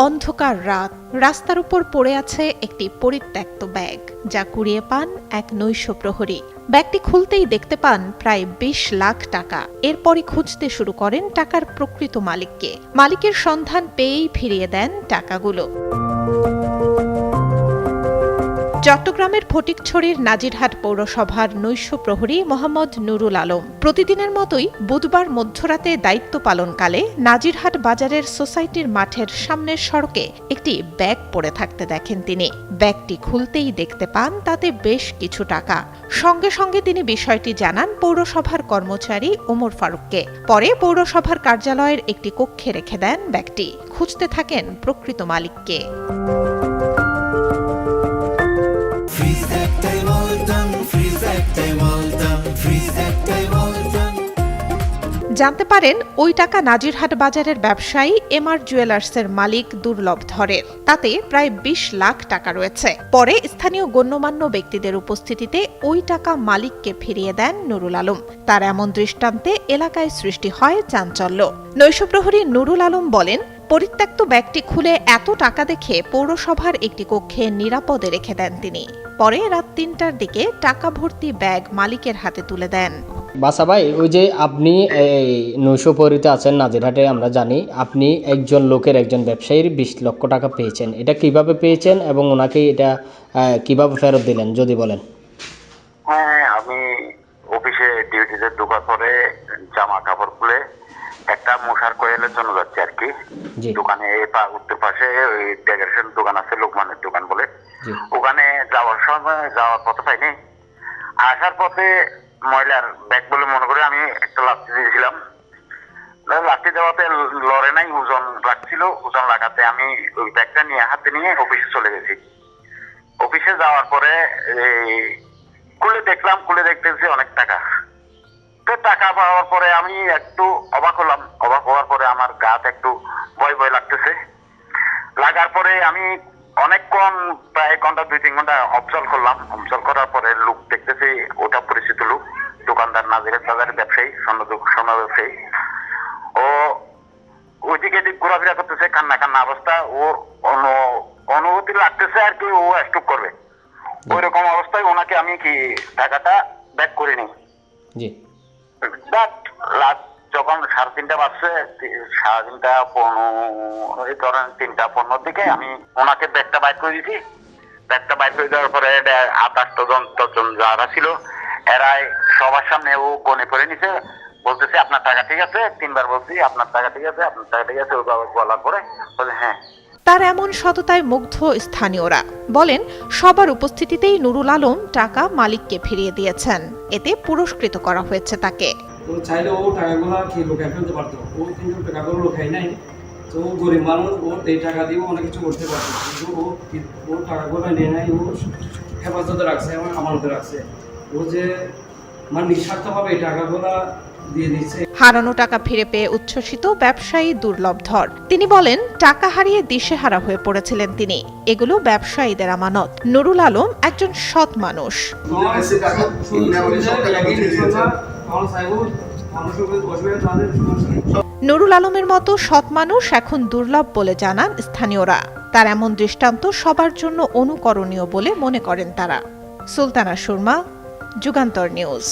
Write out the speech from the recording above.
অন্ধকার রাত, রাস্তার উপর পড়ে আছে একটি পরিত্যক্ত ব্যাগ, যা কুড়িয়ে পান এক নৈশ প্রহরী। ব্যাগটি খুলতেই দেখতে পান প্রায় ২০ লাখ টাকা। এরপরই খুঁজতে শুরু করেন টাকার প্রকৃত মালিককে। মালিকের সন্ধান পেয়েই ফিরিয়ে দেন টাকাগুলো। চট্টগ্রামের ফটিকছড়ির নাজিরহাট পৌরসভার নৈশ প্রহরী মোহাম্মদ নুরুল আলম প্রতিদিনের মতোই বুধবার মধ্যরাতে দায়িত্ব পালনকালে নাজিরহাট বাজারের সোসাইটির মাঠের সামনের সড়কে একটি ব্যাগ পড়ে থাকতে দেখেন তিনি। ব্যাগটি খুলতেই দেখতে পান তাতে বেশ কিছু টাকা। সঙ্গে সঙ্গে তিনি বিষয়টি জানান পৌরসভার কর্মচারী ওমর ফারুককে। পরে পৌরসভার কার্যালয়ের একটি কক্ষে রেখে দেন ব্যাগটি। খুঁজতে থাকেন প্রকৃত মালিককে। জানতে পারেন ওই টাকা নাজিরহাট বাজারের ব্যবসায়ী এমআর জুয়েলার্সের মালিক দুর্লভ ধরের। তাতে প্রায় ২০ লাখ টাকা রয়েছে। পরে স্থানীয় গণ্যমান্য ব্যক্তিদের উপস্থিতিতে ওই টাকা মালিককে ফিরিয়ে দেন নুরুল আলম। তার এমন দৃষ্টান্তে এলাকায় সৃষ্টি হয় চাঞ্চল্য। নৈশপ্রহরী নুরুল আলম বলেন, পরিত্যক্ত ব্যাগটি খুলে এত টাকা দেখে পৌরসভার একটি কক্ষে নিরাপদে রেখে দেন তিনি। পরে রাত ৩টার দিকে টাকা ভর্তি ব্যাগ মালিকের হাতে তুলে দেন। বাসা ভাই, ওই যে আপনি নৈশপ্রহরীতে আছেন নাজিরহাটে, আমরা জানি আপনি একজন ব্যবসায়ীর ২০ লক্ষ টাকা পেয়েছেন। এটা কিভাবে পেয়েছেন এবং ওনাকে এটা কিভাবে ফেরত দিলেন যদি বলেন। হ্যাঁ, আমি অফিসে ডিউটিতে ঢোকার পরে জামা কাপড় খুলে একটা মশার কয়েলের জন্য যাচ্ছে আর কি। দোকানে উত্তর পাশে ওই ডেকোরেশন দোকান আছে, লোকমানের দোকান বলে। ওখানে যাওয়ার পথে পাইনি। আসার পথে মহিলার ব্যাগ বলে মনে করে আমি একটা লাঠি দিয়েছিলাম। লাঠি দেওয়াতে লড়ে নাই, ওজন রাখছিল। ওজন লাগাতে আমি ওই ব্যাগটা নিয়ে হাতে নিয়ে অফিসে চলে গেছি। অফিসে যাওয়ার পরে খুলে দেখতেছি অনেক টাকা। তো টাকা পাওয়ার পরে আমি একটু অবাক হলাম। অবাক হওয়ার পরে আমার গাতে একটু ভয় ভয় লাগতেছে। লাগার পরে আমি অনেকক্ষণ, প্রায় ঘন্টা ২-৩ ঘন্টা অবজার্ভ করলাম। অবজার্ভ করার পরে লোক দেখতেছি, ওটা পরিচিত লোক, দোকানদার, নাজিরহাট বাজারের ব্যবসায়ী, সোনা ব্যবসায়ী। ও ওইদিকে এদিক ঘোরাফেরা করতেছে, কান্না অবস্থা। ওর অনুভূতি লাগতেছে আর কি ও স্টক করবে। ওই রকম অবস্থায় ওনাকে আমি কি টাকাটা ব্যাক করে নিই। যখন 3:30 বাজছে, 3:15 দিকে আমি ওনাকে ব্যাগটা বাইর করে দিয়েছি। ব্যাগটা বাইর করে দেওয়ার পরে 28 জন যারা ছিল, এরাই সবার সামনে ও গনে করে নিছে। বলতেছে আপনার টাকা ঠিক আছে। 3বার বলছি আপনার টাকা ঠিক আছে, আপনার টাকা ঠিক আছে। বলার পরে বলে হ্যাঁ। তার এমন সততায় মুগ্ধ স্থানীয়রা। বলেন, সবার উপস্থিতিতেই নুরুল আলম টাকা মালিককে ফিরিয়ে দিয়েছেন। এতে পুরস্কৃত করা হয়েছে তাকে। চাইলে ও টাকাগুলো কি লোকায় ফেলতে পারতো, ও কিন্তু টাকাগুলো লোকায় নাই। তো ও গরিব মানুষ, ও এই টাকা দিয়ে অনেক কিছু করতে পারতো, কিন্তু ও টাকাগুলো নিয়ে নাই। ও হেফাজতে রাখছে, আমার আমানতে রাখছে। ও যে মানে নিঃস্বার্থভাবে এই টাকাগুলো দিয়ে দিচ্ছে। হারানো টাকা ফিরে পেয়ে উচ্ছ্বসিত ব্যবসায়ী দুর্লভ ধর। তিনি বলেন, টাকা হারিয়ে দিশেহারা হয়ে পড়েছিলেন তিনি। এগুলো ব্যবসায়ীদের আমানত। নুরুল আলম একজন সৎ মানুষ। নুরুল আলমের মতো সৎ মানুষ এখন দুর্লভ বলে জানান স্থানীয়রা। তার এমন দৃষ্টান্ত সবার জন্য অনুকরণীয় বলে মনে করেন তারা। সুলতানা সুরমা, যুগান্তর নিউজ।